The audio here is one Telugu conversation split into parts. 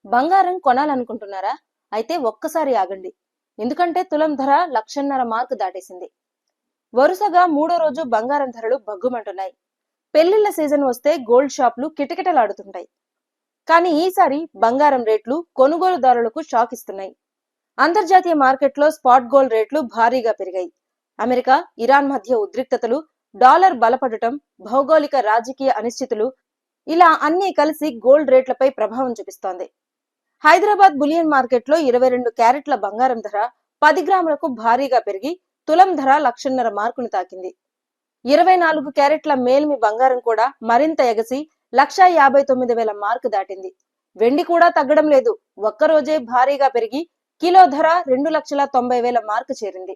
బంగారం కొనాలనుకుంటున్నారా? అయితే ఒక్కసారి ఆగండి. ఎందుకంటే తులం ధర 1,50,000 మార్కు దాటేసింది. వరుసగా మూడో రోజు బంగారం ధరలు భగ్గుమంటున్నాయి. పెళ్లిళ్ల సీజన్ వస్తే గోల్డ్ షాపులు కిటకిటలాడుతుంటాయి. కానీ ఈసారి బంగారం రేట్లు కొనుగోలుదారులకు షాక్ ఇస్తున్నాయి. అంతర్జాతీయ మార్కెట్లో స్పాట్ గోల్డ్ రేట్లు భారీగా పెరిగాయి. అమెరికా, ఇరాన్ మధ్య ఉద్రిక్తతలు, డాలర్ బలపడటం, భౌగోళిక రాజకీయ అనిశ్చితులు ఇలా అన్నీ కలిసి గోల్డ్ రేట్లపై ప్రభావం చూపిస్తోంది. హైదరాబాద్ బులియన్ మార్కెట్లో 22 క్యారెట్ల బంగారం ధర 10 గ్రాములకు భారీగా పెరిగి తులం ధర 1,50,000 మార్కును తాకింది. 24 క్యారెట్ల మేల్మి బంగారం కూడా మరింత ఎగసి 1,59,000 మార్కు దాటింది. వెండి కూడా తగ్గడం లేదు. ఒక్కరోజే భారీగా పెరిగి కిలో ధర 2,90,000 మార్కు చేరింది.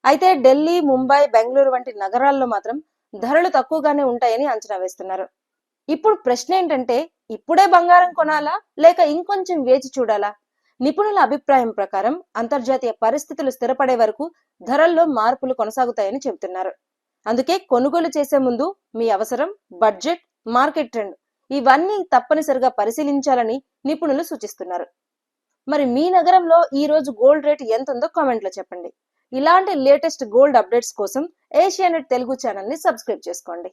అయితే ఢిల్లీ, ముంబై, బెంగళూరు వంటి నగరాల్లో మాత్రం ధరలు తక్కువగానే ఉంటాయని అంచనా వేస్తున్నారు. ఇప్పుడు ప్రశ్న ఏంటంటే, ఇప్పుడే బంగారం కొనాలా లేక ఇంకొంచెం వేచి చూడాలా? నిపుణుల అభిప్రాయం ప్రకారం అంతర్జాతీయ పరిస్థితులు స్థిరపడే వరకు ధరల్లో మార్పులు కొనసాగుతాయని చెబుతున్నారు. అందుకే కొనుగోలు చేసే ముందు మీ అవసరం, బడ్జెట్, మార్కెట్ ట్రెండ్ ఇవన్నీ తప్పనిసరిగా పరిశీలించాలని నిపుణులు సూచిస్తున్నారు. మరి మీ నగరంలో ఈ రోజు గోల్డ్ రేట్ ఎంత ఉందో కామెంట్లో చెప్పండి. ఇలాంటి లేటెస్ట్ గోల్డ్ అప్డేట్స్ కోసం ఏషియానెట్ తెలుగు ఛానల్ ని సబ్స్క్రైబ్ చేసుకోండి.